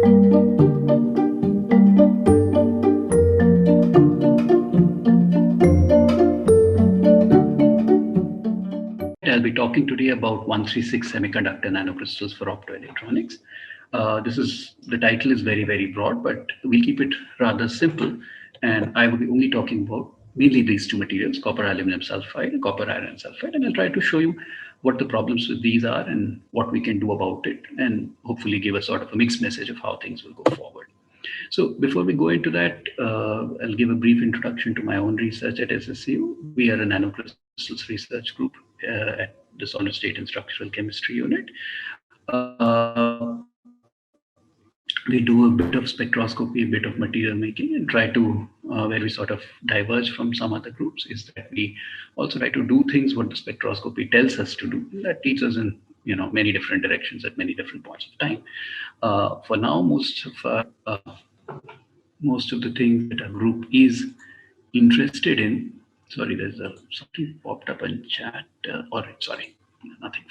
I'll be talking today about 136 semiconductor nanocrystals for optoelectronics. The title is very broad, but we'll keep it rather simple. And I will be only talking about mainly these two materials, copper aluminum sulfide and copper iron sulfide. And I'll try to show you what the problems with these are and what we can do about it, and hopefully give a sort of a mixed message of how things will go forward. So before we go into that, I'll give a brief introduction to my own research at SSU. We are a nanocrystals research group at the Solid State and Structural Chemistry Unit. We do a bit of spectroscopy, a bit of material making, and try to, where we sort of diverge from some other groups, is that we also try to do things what the spectroscopy tells us to do. That leads us in many different directions at many different points of time. For now, most of the things that our group is interested in. Sorry, there's something popped up in chat. All right, sorry, nothing.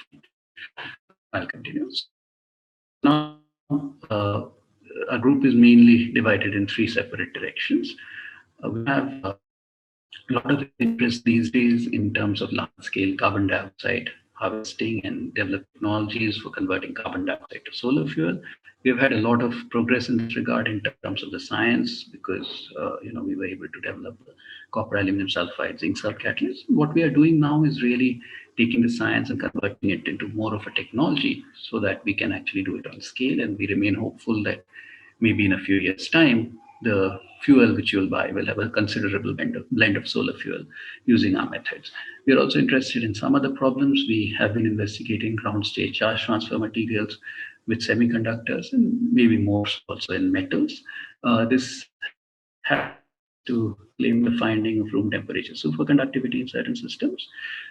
I'll continue. Now, our group is mainly divided in three separate directions. We have a lot of interest these days in terms of large-scale carbon dioxide harvesting and develop technologies for converting carbon dioxide to solar fuel. We've had a lot of progress in this regard in terms of the science, because we were able to develop copper aluminum sulfide zinc salt catalyst. What we are doing now is really taking the science and converting it into more of a technology so that we can actually do it on scale, and we remain hopeful that maybe in a few years' time, the fuel which you'll buy will have a considerable blend of solar fuel using our methods. We are also interested in some other problems. We have been investigating ground state charge transfer materials with semiconductors and maybe more also in metals. This has to claim the finding of room temperature superconductivity in certain systems.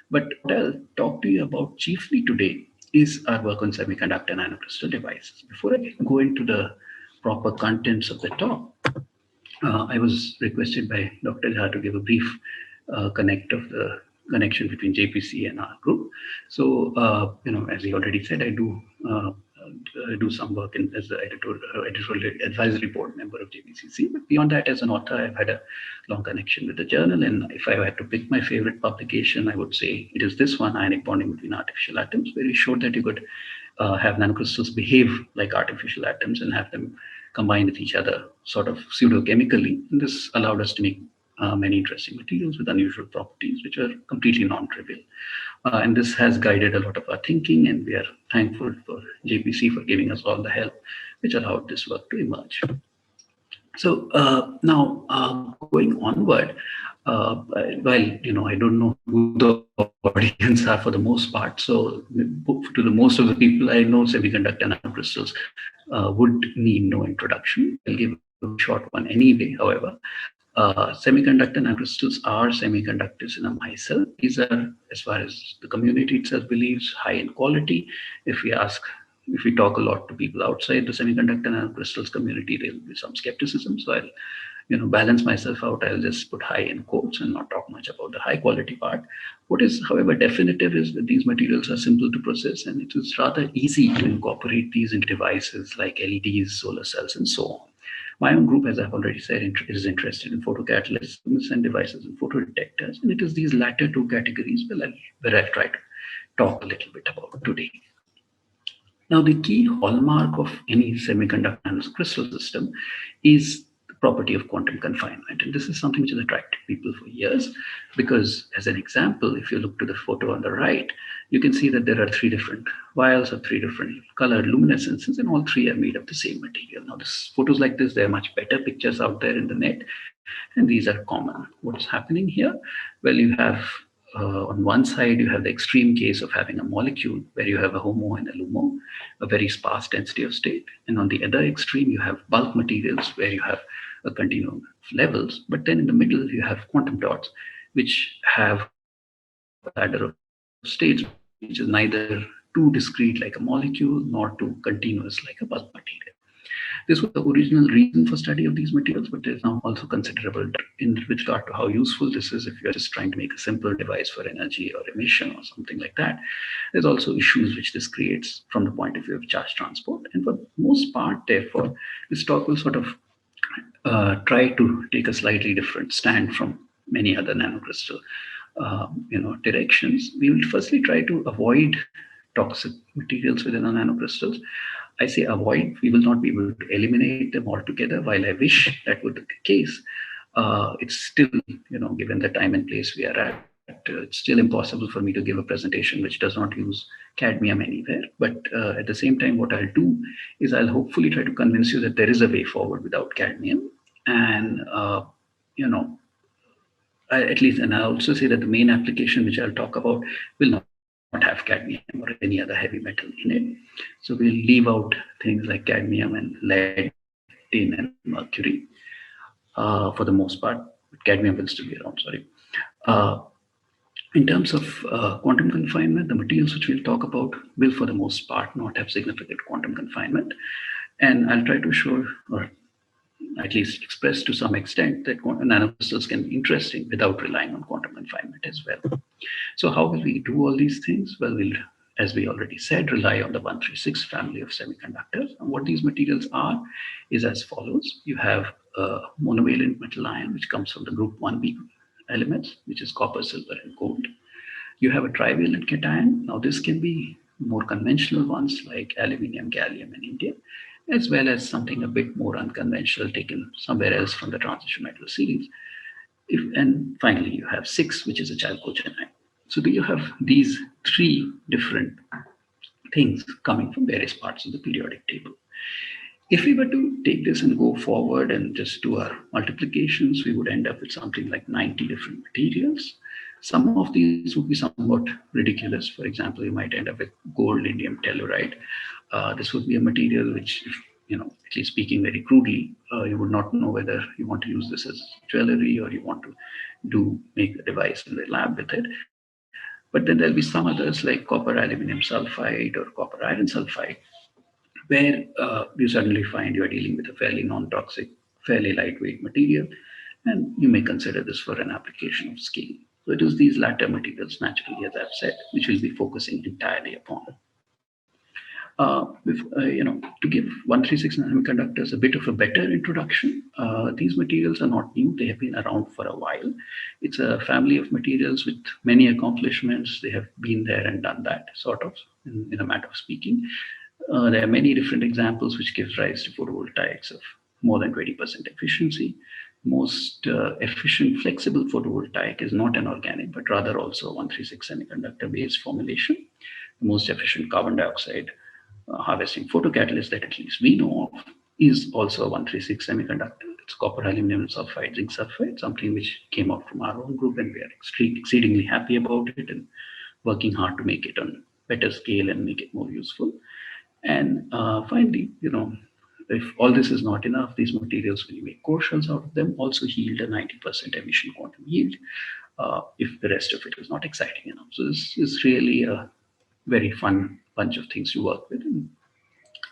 But what I'll talk to you about chiefly today is our work on semiconductor nanocrystal devices. Before I go into the proper contents of the talk, I was requested by Dr. Jha to give a brief connection between JPC and our group. So, as he already said, I do some work as the editorial advisory board member of JPCC. But beyond that, as an author, I've had a long connection with the journal. And if I had to pick my favorite publication, I would say it is this one, Ionic Bonding Between Artificial Atoms, where he showed that you could have nanocrystals behave like artificial atoms and have them combine with each other sort of pseudochemically. And this allowed us to make many interesting materials with unusual properties, which are completely non-trivial. And this has guided a lot of our thinking, and we are thankful for JPC for giving us all the help which allowed this work to emerge. So now going onward, well, I don't know who the audience are for the most part. So to the most of the people I know, semiconductor nanocrystals would need no introduction. I'll give a short one anyway, however. Semiconductor nanocrystals are semiconductors in a micelle. These are, as far as the community itself believes, high in quality. If we talk a lot to people outside the semiconductor nanocrystals community, there will be some skepticism. So I'll balance myself out. I'll just put high in quotes and not talk much about the high quality part. What is, however, definitive is that these materials are simple to process, and it is rather easy to incorporate these into devices like LEDs, solar cells, and so on. My own group, as I've already said, is interested in photocatalysts and devices and photodetectors, and it is these latter two categories where I'll try to talk a little bit about today. Now, the key hallmark of any semiconductor nanocrystal system is the property of quantum confinement. And this is something which has attracted people for years, because as an example, if you look to the photo on the right, you can see that there are three different vials of three different colored luminescences, and all three are made of the same material. Now, photos like this, there are much better pictures out there in the net, and these are common. What's happening here? Well, you have on one side, you have the extreme case of having a molecule where you have a HOMO and a LUMO, a very sparse density of state. And on the other extreme, you have bulk materials where you have a continuum of levels. But then in the middle, you have quantum dots, which have a ladder of states, which is neither too discrete like a molecule nor too continuous like a bulk material. This was the original reason for study of these materials, but there's now also considerable in with regard to how useful this is if you're just trying to make a simple device for energy or emission or something like that. There's also issues which this creates from the point of view of charge transport. And for the most part, therefore, this talk will sort of try to take a slightly different stand from many other nanocrystal directions. We will firstly try to avoid toxic materials within our nanocrystals. I say avoid, we will not be able to eliminate them altogether. While I wish that would be the case, it's still, given the time and place we are at, it's still impossible for me to give a presentation which does not use cadmium anywhere. But at the same time, what I'll do is I'll hopefully try to convince you that there is a way forward without cadmium. And, at least, and I also say that the main application which I'll talk about will not have cadmium or any other heavy metal in it. So we'll leave out things like cadmium and lead, tin, and mercury for the most part. Cadmium will still be around, sorry. In terms of quantum confinement, the materials which we'll talk about will for the most part not have significant quantum confinement. And I'll try to show, or at least express to some extent, that nanocrystals can be interesting without relying on quantum confinement as well. So how will we do all these things? Well, we'll, as we already said, rely on the 136 family of semiconductors. And what these materials are is as follows. You have a monovalent metal ion, which comes from the group 1b elements, which is copper, silver, and gold. You have a trivalent cation. Now, this can be more conventional ones like aluminium, gallium, and indium, as well as something a bit more unconventional taken somewhere else from the transition metal series. And finally, you have 6, which is a chalcogen ion. So you have these 3 different things coming from various parts of the periodic table. If we were to take this and go forward and just do our multiplications, we would end up with something like 90 different materials. Some of these would be somewhat ridiculous. For example, you might end up with gold, indium telluride. This would be a material which, at least speaking very crudely, you would not know whether you want to use this as jewelry or you want to make a device in the lab with it. But then there'll be some others like copper aluminum sulfide or copper iron sulfide, where you suddenly find you're dealing with a fairly non-toxic, fairly lightweight material, and you may consider this for an application of scale. So it is these latter materials, naturally, as I've said, which we'll be focusing entirely upon. To give 136 nanoconductors a bit of a better introduction, these materials are not new. They have been around for a while. It's a family of materials with many accomplishments. They have been there and done that, sort of, in a matter of speaking. There are many different examples which give rise to photovoltaics of more than 20% efficiency. Most efficient flexible photovoltaic is not an organic, but rather also a 136 semiconductor-based formulation. The most efficient carbon dioxide harvesting photocatalyst that at least we know of is also a 136 semiconductor. It's copper aluminum sulfide, zinc sulfide, something which came out from our own group, and we are exceedingly happy about it and working hard to make it on better scale and make it more useful. And finally, if all this is not enough, these materials, when you make core shells out of them, also yield a 90% emission quantum yield, if the rest of it is not exciting enough. So this is really a very fun bunch of things to work with, and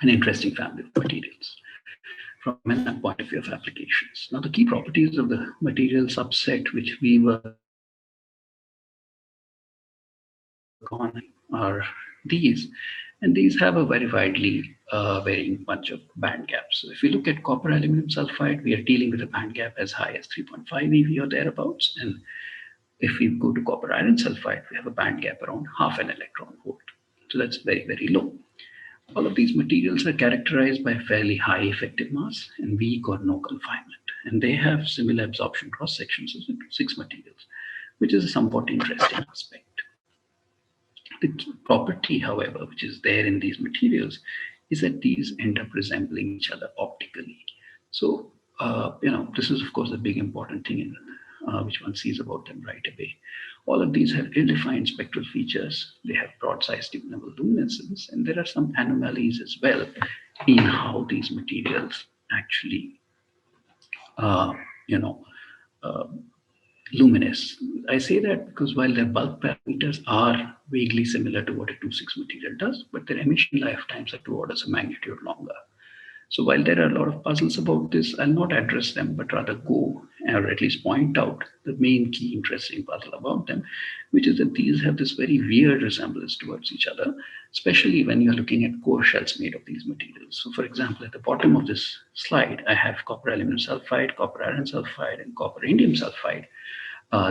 an interesting family of materials from a point of view of applications. Now, the key properties of the material subset which we were on are these, and these have a very widely varying bunch of band gaps. So if we look at copper aluminum sulfide, we are dealing with a band gap as high as 3.5 eV or thereabouts, and if we go to copper iron sulfide, we have a band gap around half an electron volt. So that's very, very low. All of these materials are characterized by fairly high effective mass and weak or no confinement. And they have similar absorption cross sections as the 6 materials, which is a somewhat interesting aspect. The key property, however, which is there in these materials is that these end up resembling each other optically. So, this is, of course, a big important thing which one sees about them right away. All of these have ill-defined spectral features. They have broad-sized tunable luminescence, and there are some anomalies as well in how these materials actually, luminous. I say that because while their bulk parameters are vaguely similar to what a 2,6 material does, but their emission lifetimes are 2 orders of magnitude longer. So while there are a lot of puzzles about this, I'll not address them, but rather go or at least point out the main key interesting puzzle about them, which is that these have this very weird resemblance towards each other, especially when you're looking at core shells made of these materials. So for example, at the bottom of this slide, I have copper aluminum sulfide, copper iron sulfide, and copper indium sulfide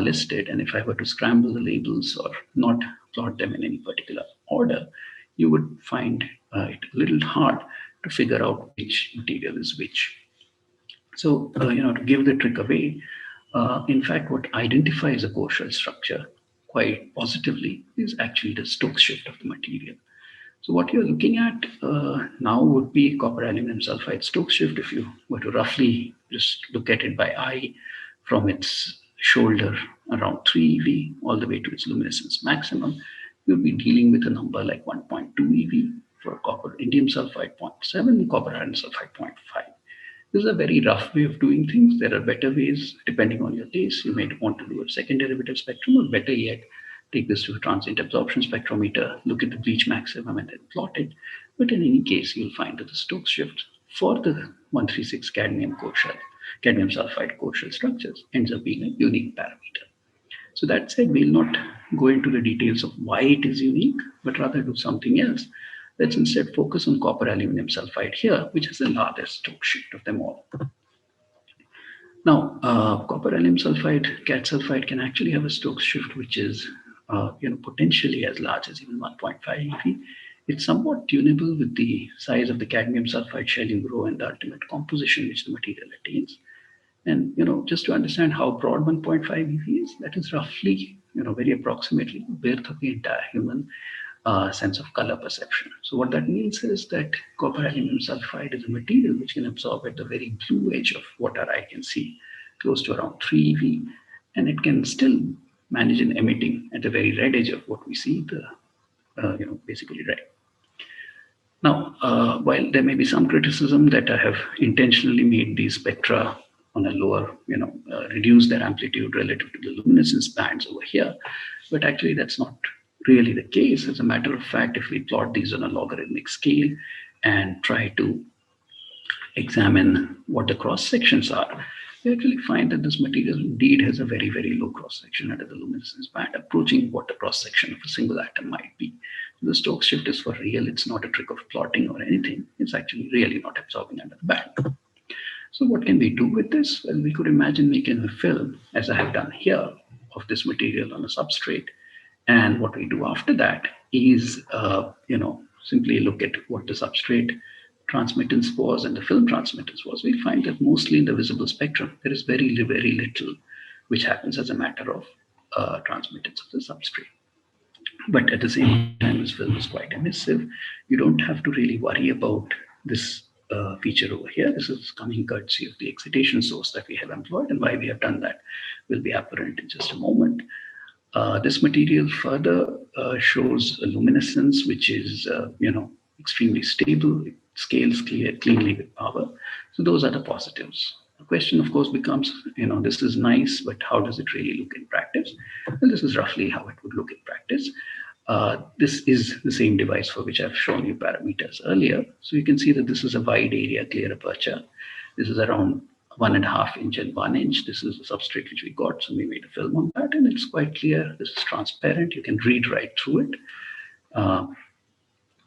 listed. And if I were to scramble the labels or not plot them in any particular order, you would find it a little hard to figure out which material is which. So, to give the trick away, in fact, what identifies a core shell structure quite positively is actually the Stokes shift of the material. So what you're looking at now would be copper aluminum sulfide Stokes shift. If you were to roughly just look at it by eye from its shoulder around 3 eV all the way to its luminescence maximum, you'll be dealing with a number like 1.2 eV for copper indium sulfide 0.7, copper iron sulfide 0.5. This is a very rough way of doing things. There are better ways depending on your taste. You may want to do a second derivative spectrum, or better yet, take this to a transient absorption spectrometer, look at the Bleach maximum, and then plot it. But in any case, you'll find that the Stokes shift for the 136 cadmium sulfide core shell structures ends up being a unique parameter. So that said, we'll not go into the details of why it is unique, but rather do something else. Let's instead focus on copper aluminum sulfide here, which is the largest Stokes shift of them all. Now, copper aluminum sulfide, Cad sulfide can actually have a Stokes shift which is potentially as large as even 1.5 eV. It's somewhat tunable with the size of the cadmium sulfide shell you grow and the ultimate composition which the material attains. And just to understand how broad 1.5 eV is, that is roughly very approximately the width of the entire human sense of color perception. So what that means is that copper aluminum sulfide is a material which can absorb at the very blue edge of what our eye can see, close to around 3 eV, and it can still manage in emitting at the very red edge of what we see, basically red. Now, while there may be some criticism that I have intentionally made these spectra on a lower, reduce their amplitude relative to the luminescence bands over here, but actually that's not really the case. As a matter of fact, if we plot these on a logarithmic scale and try to examine what the cross sections are, we actually find that this material indeed has a very, very low cross section under the luminescence band, approaching what the cross section of a single atom might be. The Stokes shift is for real. It's not a trick of plotting or anything. It's actually really not absorbing under the band. So what can we do with this? Well, we could imagine making a film, as I have done here, of this material on a substrate. And what we do after that is, simply look at what the substrate transmittance was and the film transmittance was. We find that mostly in the visible spectrum, there is very, very little which happens as a matter of transmittance of the substrate. But at the same time, this film is quite emissive. You don't have to really worry about this feature over here. This is coming courtesy of the excitation source that we have employed, and why we have done that will be apparent in just a moment. This material further shows a luminescence which is, extremely stable. It scales cleanly with power. So those are the positives. The question, of course, becomes, this is nice, but how does it really look in practice? Well, this is roughly how it would look in practice. This is the same device for which I've shown you parameters earlier. So you can see that this is a wide area clear aperture. This is around 1.5 inch and 1 inch. This is the substrate which we got. So we made a film on that, and it's quite clear. This is transparent. You can read right through it.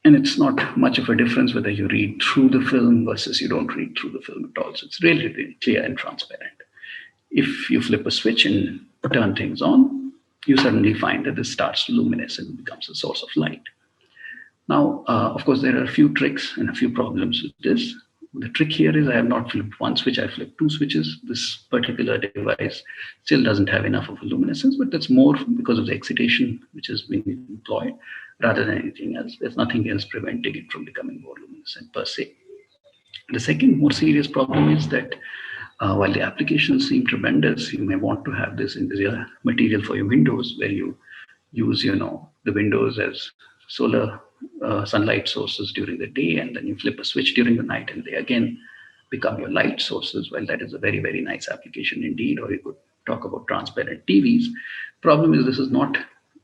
And it's not much of a difference whether you read through the film versus you don't read through the film at all. So it's really, really clear and transparent. If you flip a switch and turn things on, you suddenly find that this starts to luminesce and becomes a source of light. Now, of course, there are a few tricks and a few problems with this. The trick here is I have not flipped one switch, I flipped two switches. This particular device still doesn't have enough of a luminescence, but that's more because of the excitation which has been employed rather than anything else. There's nothing else preventing it from becoming more luminescent per se. The second more serious problem is that while the applications seem tremendous, you may want to have this in the material for your windows where you use, the windows as solar sunlight sources during the day, and then you flip a switch during the night and they again become your light sources. Well, that is a very, very nice application indeed. Or you could talk about transparent TVs. Problem is this is not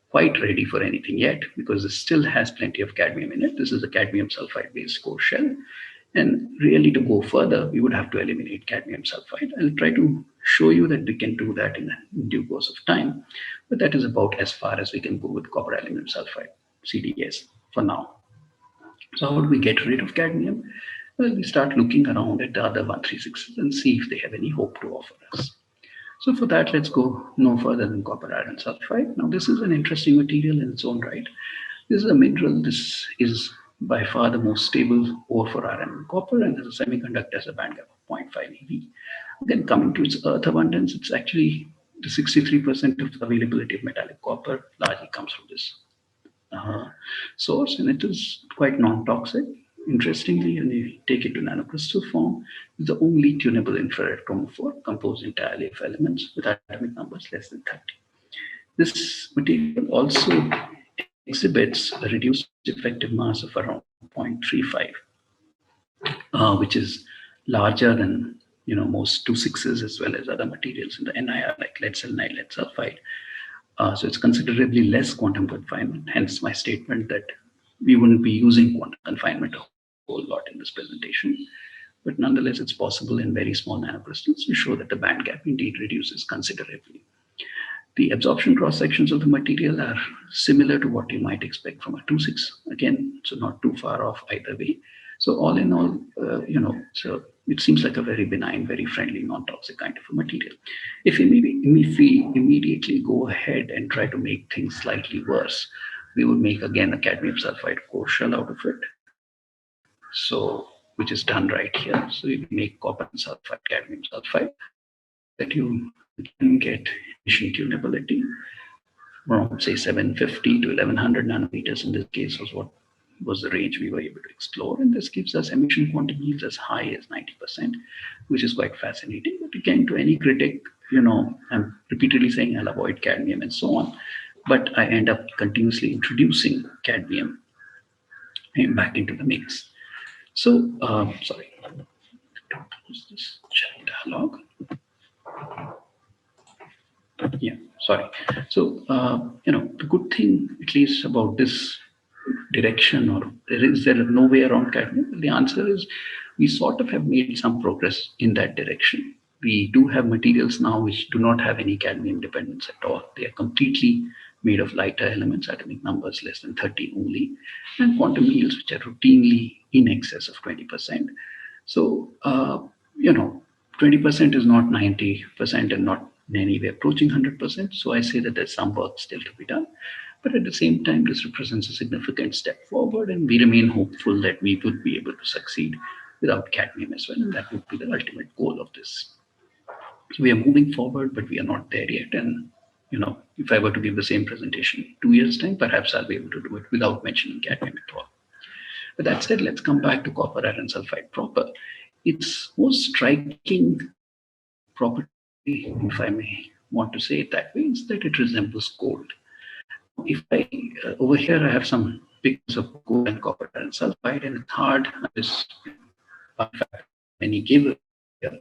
quite ready for anything yet because this still has plenty of cadmium in it. This is a cadmium sulfide based core shell. And really, to go further, we would have to eliminate cadmium sulfide. I'll try to show you that we can do that in due course of time, but that is about as far as we can go with copper aluminum sulfide, CDS, for now. So how do we get rid of cadmium? Well, we start looking around at the other 136s and see if they have any hope to offer us. So for that, let's go no further than copper iron sulfide. Now, this is an interesting material in its own right. This is a mineral. This is by far the most stable ore for iron and copper, and as a semiconductor has a band gap of 0.5 eV. Then coming to its earth abundance, it's actually the 63% of the availability of metallic copper largely comes from this source, and it is quite non-toxic. Interestingly, when you take it to nanocrystal form, it's the only tunable infrared chromophore composed entirely of elements with atomic numbers less than 30. This material also exhibits a reduced effective mass of around 0.35, which is larger than most 2,6s as well as other materials in the NIR like lead selenide, lead sulfide. So it's considerably less quantum confinement. Hence my statement that we wouldn't be using quantum confinement a whole lot in this presentation. But nonetheless, it's possible in very small nanocrystals to show that the band gap indeed reduces considerably. The absorption cross sections of the material are similar to what you might expect from a 2,6. Again, so not too far off either way. So all in all, so it seems like a very benign, very friendly, non-toxic kind of a material. If we immediately go ahead and try to make things slightly worse, we would make again a cadmium sulfide core shell out of it. So, which is done right here. So you make copper sulfide, cadmium sulfide, that you can get emission tunability from say 750 to 1100 nanometers in this case was the range we were able to explore, and this gives us emission quantum yields as high as 90%, which is quite fascinating. But again, to any critic, I'm repeatedly saying I'll avoid cadmium and so on, but I end up continuously introducing cadmium back into the mix. So, sorry, don't close this chat dialogue. Yeah, sorry. So, the good thing, at least about this direction, or is there no way around cadmium? The answer is we sort of have made some progress in that direction. We do have materials now which do not have any cadmium dependence at all. They are completely made of lighter elements, atomic numbers less than 30 only, and quantum yields which are routinely in excess of 20%. So, 20% is not 90% and not in any way approaching 100%. So I say that there's some work still to be done. But at the same time, this represents a significant step forward, and we remain hopeful that we would be able to succeed without cadmium as well. And that would be the ultimate goal of this. So we are moving forward, but we are not there yet. And, if I were to give the same presentation in 2 years' time, perhaps I'll be able to do it without mentioning cadmium at all. But that said, let's come back to copper iron sulfide proper. Its most striking property, if I may want to say it that way, is that it resembles gold. If over here I have some pictures of gold and copper iron sulfide, and it's hard, any given here,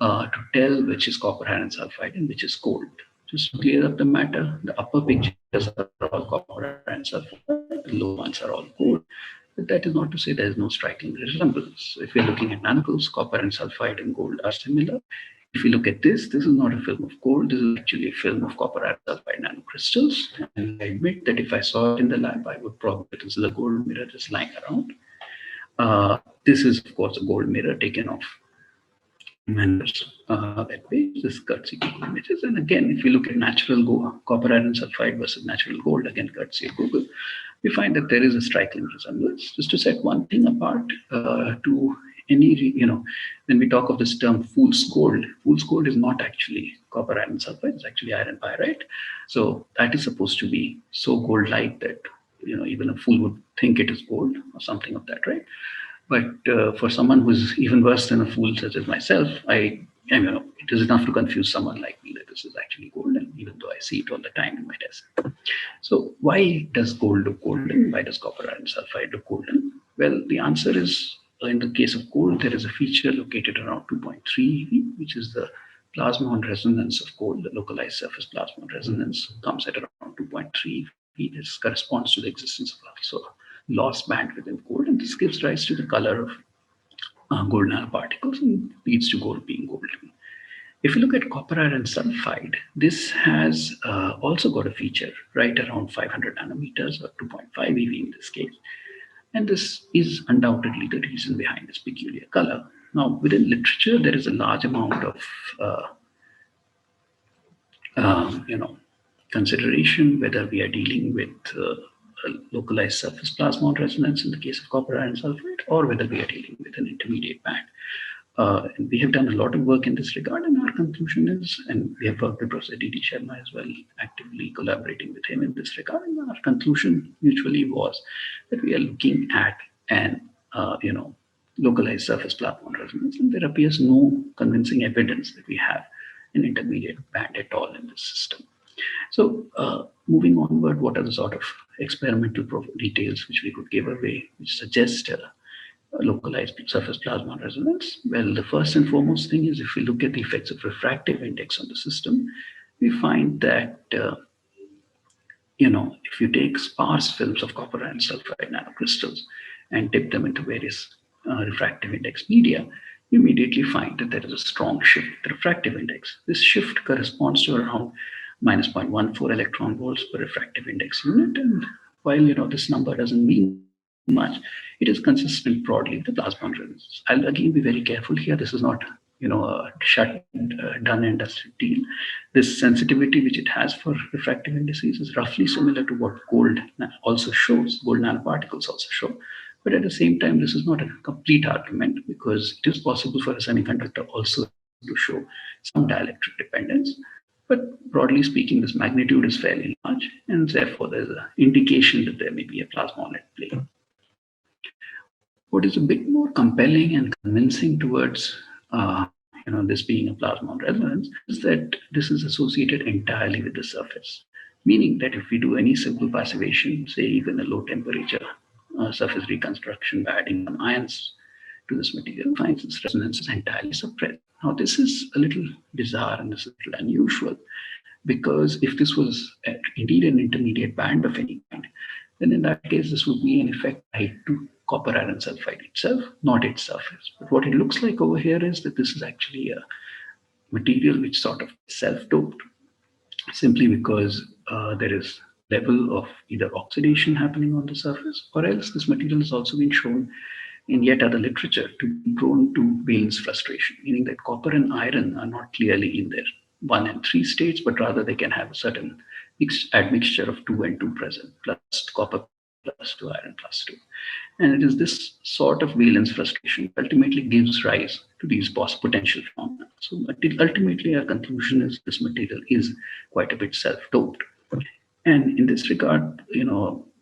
to tell which is copper iron sulfide and which is gold. Just to clear up the matter, the upper pictures are all copper iron sulfide, the lower ones are all gold. But that is not to say there is no striking resemblance. If you're looking at nanocrystals, copper and sulfide and gold are similar. If you look at this is not a film of gold. This is actually a film of copper iron sulfide nanocrystals. And I admit that if I saw it in the lab, I would probably consider a gold mirror just lying around. This is, of course, a gold mirror taken off that page. This courtesy Google Images. And again, if you look at natural copper iron sulfide versus natural gold, again courtesy of Google, we find that there is a striking resemblance. Just to set one thing apart, to any, when we talk of this term fool's gold is not actually copper iron sulfide, it's actually iron pyrite. So that is supposed to be so gold-like that, even a fool would think it is gold or something of that, right? But for someone who's even worse than a fool such as myself, it is enough to confuse someone like me that this is actually golden, even though I see it all the time in my desk. So why does gold look golden? Why does copper iron sulfide look golden? Well, the answer is, in the case of gold, there is a feature located around 2.3 eV, which is the plasmon resonance of gold. The localized surface plasmon resonance comes at around 2.3 eV. This corresponds to the existence of also loss band within gold, and this gives rise to the color of gold nanoparticles and leads to gold being golden. If you look at copper iron sulfide, this has also got a feature right around 500 nanometers or 2.5 eV in this case. And this is undoubtedly the reason behind this peculiar color. Now, within literature, there is a large amount of consideration whether we are dealing with a localized surface plasmon resonance in the case of copper iron sulfide, or whether we are dealing with an intermediate band. And we have done a lot of work in this regard, and our conclusion is, and we have worked with Professor D.D. Sharma as well, actively collaborating with him in this regard, and our conclusion mutually was that we are looking at an, localized surface plasmon resonance, and there appears no convincing evidence that we have an intermediate band at all in this system. So moving onward, what are the sort of experimental details which we could give away, which suggest localized surface plasmon resonance? Well, the first and foremost thing is if we look at the effects of refractive index on the system, we find that, if you take sparse films of copper iron sulfide nanocrystals and dip them into various refractive index media, you immediately find that there is a strong shift in the refractive index. This shift corresponds to around minus 0.14 electron volts per refractive index unit. And while this number doesn't mean much, it is consistent broadly with the plasmon resonance. I'll again be very careful here. This is not a done and dusted deal. This sensitivity which it has for refractive indices is roughly similar to what gold also shows, gold nanoparticles also show. But at the same time, this is not a complete argument, because it is possible for a semiconductor also to show some dielectric dependence. But broadly speaking, this magnitude is fairly large, and therefore there's an indication that there may be a plasmon at play. What is a bit more compelling and convincing towards this being a plasmon resonance is that this is associated entirely with the surface, meaning that if we do any simple passivation, say even a low temperature surface reconstruction by adding some ions to this material, finds its resonance is entirely suppressed. Now, this is a little bizarre and this is a little unusual, because if this was indeed an intermediate band of any kind, then in that case, this would be in effect tied to copper iron sulfide itself, not its surface. But what it looks like over here is that this is actually a material which sort of self-doped, simply because there is level of either oxidation happening on the surface, or else this material has also been shown in yet other literature to be prone to valence frustration, meaning that copper and iron are not clearly in their 1 and 3 states, but rather they can have a certain admixture of 2 and 2 present, plus copper plus 2, iron plus 2. And it is this sort of valence frustration ultimately gives rise to these potential phenomena. So ultimately our conclusion is this material is quite a bit self-doped. And in this regard,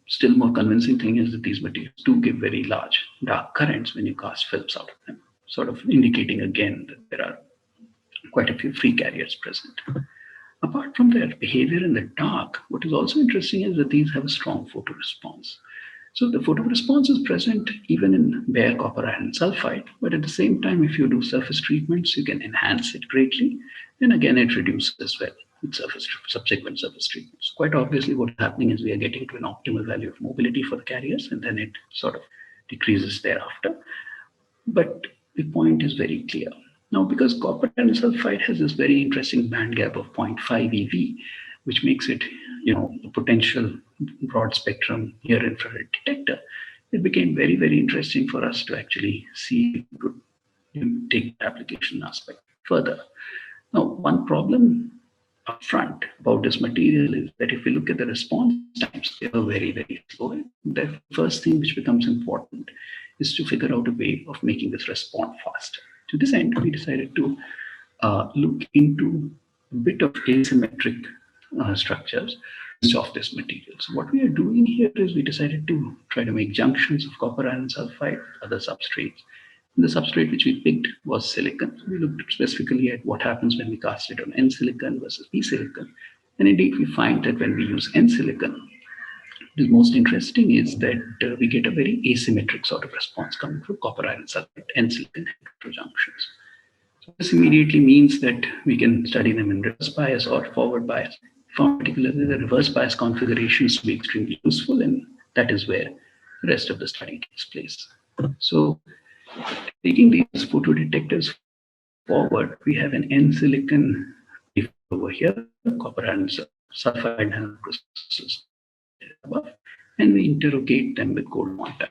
still more convincing thing is that these materials do give very large dark currents when you cast films out of them, sort of indicating again that there are quite a few free carriers present. Apart from their behavior in the dark, what is also interesting is that these have a strong photoresponse. So the photoresponse is present even in bare copper iron sulfide, but at the same time, if you do surface treatments, you can enhance it greatly. And again, it reduces as well with subsequent surface treatments. Quite obviously, what's happening is we are getting to an optimal value of mobility for the carriers, and then it sort of decreases thereafter. But the point is very clear. Now, because copper iron sulfide has this very interesting band gap of 0.5 eV, which makes it, a potential broad spectrum near infrared detector, it became very, very interesting for us to actually see if we could take the application aspect further. Now, one problem upfront about this material is that if we look at the response times, they are very, very slow. The first thing which becomes important is to figure out a way of making this respond faster. To this end, we decided to look into a bit of asymmetric structures of this material. So what we are doing here is we decided to try to make junctions of copper iron sulfide, other substrates. And the substrate which we picked was silicon. So we looked specifically at what happens when we cast it on N silicon versus P silicon. And indeed, we find that when we use N silicon, what is most interesting is that we get a very asymmetric sort of response coming from copper iron sulfide N silicon heterojunctions. So this immediately means that we can study them in reverse bias or forward bias. Found particularly the reverse bias configurations to be extremely useful, and that is where the rest of the study takes place. So taking these photodetectors forward, we have an N-silicon over here, copper iron sulfide nanocrystals above, and we interrogate them with gold quantum.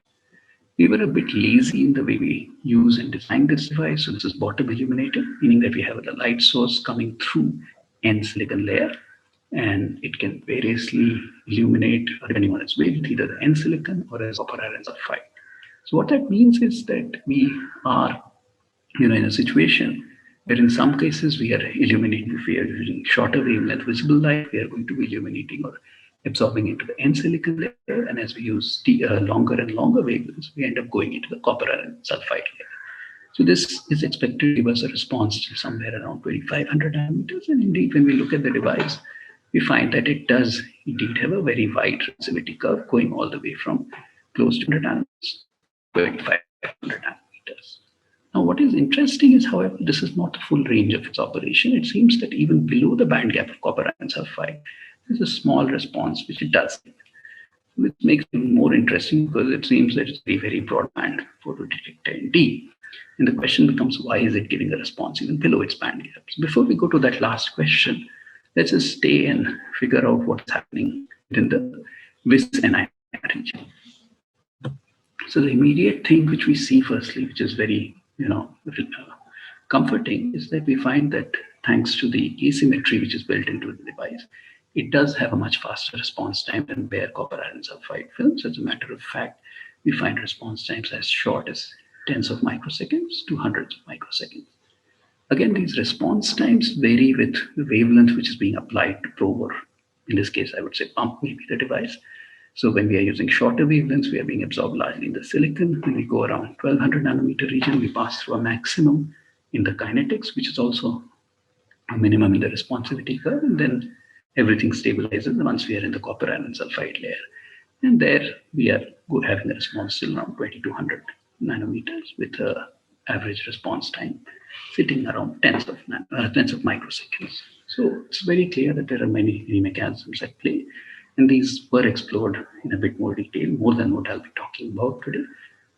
We were a bit lazy in the way we use and design this device. So this is bottom illuminated, meaning that we have the light source coming through N-silicon layer, and it can variously illuminate depending on its weight, either the N-silicon or as copper iron sulfide. So what that means is that we are, in a situation where in some cases we are illuminating, if we are using shorter wavelength visible light, we are going to be illuminating or absorbing into the N-silicon layer, and as we use longer and longer wavelengths, we end up going into the copper iron sulfide layer. So this is expected to give us a response to somewhere around 2500 nanometers, and indeed when we look at the device, we find that it does indeed have a very wide resistivity curve going all the way from close to 100 nanometers to 2500 nanometers. Now, what is interesting is, however, this is not the full range of its operation. It seems that even below the band gap of copper iron sulfide, there's a small response which it does, which makes it more interesting because it seems that it's a very broadband photodetector indeed. And the question becomes, why is it giving a response even below its band gaps? Before we go to that last question, let's just stay and figure out what's happening in the vis-ni region. So the immediate thing which we see firstly, which is very comforting, is that we find that thanks to the asymmetry which is built into the device, it does have a much faster response time than bare copper iron sulfide films. As a matter of fact, we find response times as short as tens of microseconds to hundreds of microseconds. Again, these response times vary with the wavelength which is being applied to probe, or in this case, I would say pump maybe the device. So when we are using shorter wavelengths, we are being absorbed largely in the silicon. When we go around 1200 nanometer region, we pass through a maximum in the kinetics, which is also a minimum in the responsivity curve. And then everything stabilizes once we are in the copper iron sulfide layer. And there we are having a response still around 2200 nanometers with an average response time sitting around tens of microseconds. So it's very clear that there are many mechanisms at play. And these were explored in a bit more detail, more than what I'll be talking about today.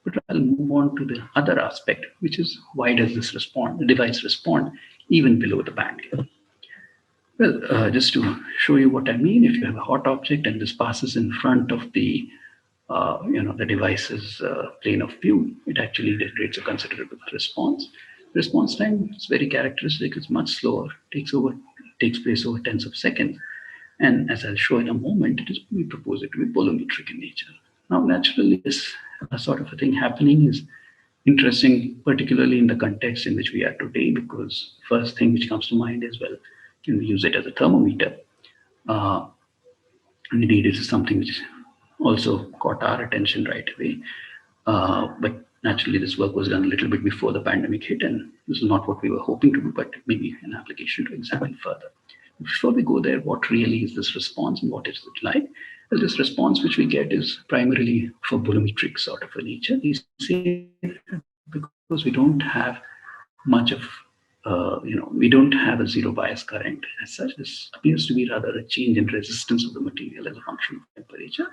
But I'll move on to the other aspect, which is, why does this device respond even below the band gap? Well, just to show you what I mean, if you have a hot object and this passes in front of the the device's plane of view, it actually generates a considerable response. Response time is very characteristic. It's much slower. Takes place over tens of seconds. And as I'll show in a moment, we propose it to be bolometric in nature. Now, naturally, this sort of a thing happening is interesting, particularly in the context in which we are today, because first thing which comes to mind is, well, can we use it as a thermometer? And indeed, it is something which also caught our attention right away. But naturally, this work was done a little bit before the pandemic hit, and this is not what we were hoping to do, but maybe an application to examine further. Before we go there, what really is this response and what is it like? Well, this response which we get is primarily for bolometric sort of a nature. We say because we don't have much of, we don't have a zero bias current as such. This appears to be rather a change in resistance of the material as a function of temperature.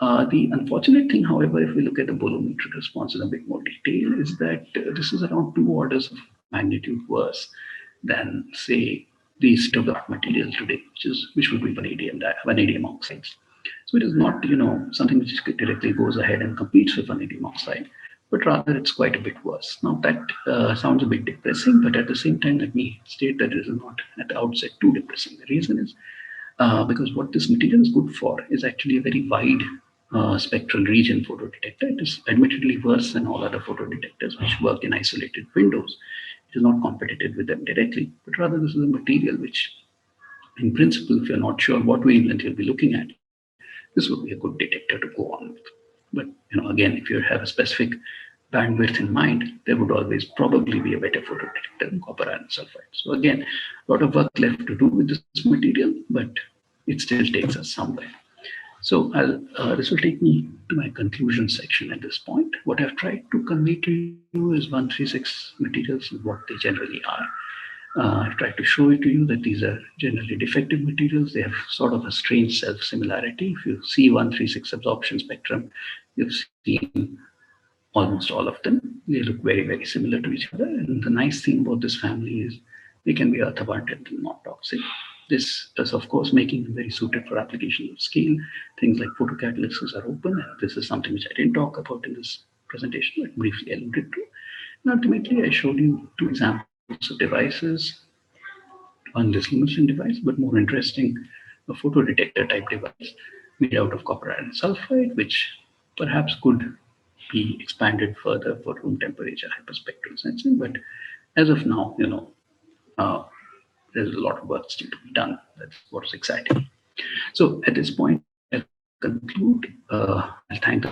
The unfortunate thing, however, if we look at the bolometric response in a bit more detail, is that this is around 2 orders of magnitude worse than, say, the state of the material today, which would be vanadium oxides. So it is not, something which directly goes ahead and competes with vanadium oxide, but rather it's quite a bit worse. Now that sounds a bit depressing, but at the same time, let me state that it is not at the outset too depressing. The reason is because what this material is good for is actually a very wide spectral region photodetector. It is admittedly worse than all other photodetectors which work in isolated windows. It is not competitive with them directly, but rather this is a material which, in principle, if you're not sure what wavelength you'll be looking at, this would be a good detector to go on with. But again, if you have a specific bandwidth in mind, there would always probably be a better photodetector than copper iron sulfide. So again, a lot of work left to do with this material, but it still takes us somewhere. So this will take me to my conclusion section at this point. What I've tried to convey to you is 136 materials and what they generally are. I've tried to show it to you that these are generally defective materials. They have sort of a strange self-similarity. If you see 136 absorption spectrum, you've seen almost all of them. They look very, very similar to each other. And the nice thing about this family is they can be earth abundant and not toxic. This is, of course, making them very suited for applications of scale. Things like photocatalysis are open, and this is something which I didn't talk about in this presentation, but briefly alluded to. And ultimately, I showed you two examples of devices. One this Lumicent device, but more interesting, a photodetector type device made out of copper iron sulfide, which perhaps could be expanded further for room temperature hyperspectral sensing. But as of now, there's a lot of work still to be done. That's what's exciting. So at this point, I'll conclude. I'll thank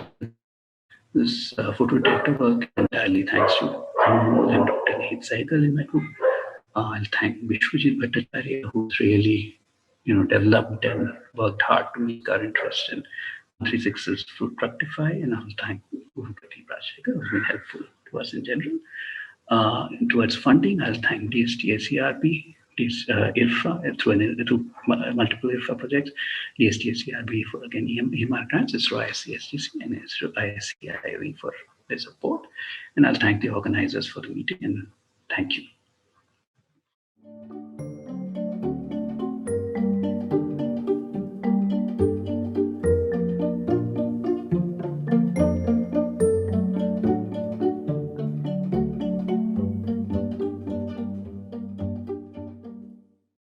this photodetector work entirely thanks to Anmol and Dr. Nahid Saigal in my group. I'll thank Vishwajit Bhattacharya, who's really, developed and worked hard to make our interest in 3.6's fructify, and I'll thank Guru Pradeep Rajshekar, who's been helpful to us in general. Towards funding, I'll thank DST-ACRB, IRFA, through multiple IRFA projects, DST-ACRB for, again, EMR grants, ISRO ISC-SDC, and ISRO ISC-IRE for their support. And I'll thank the organizers for the meeting, and thank you.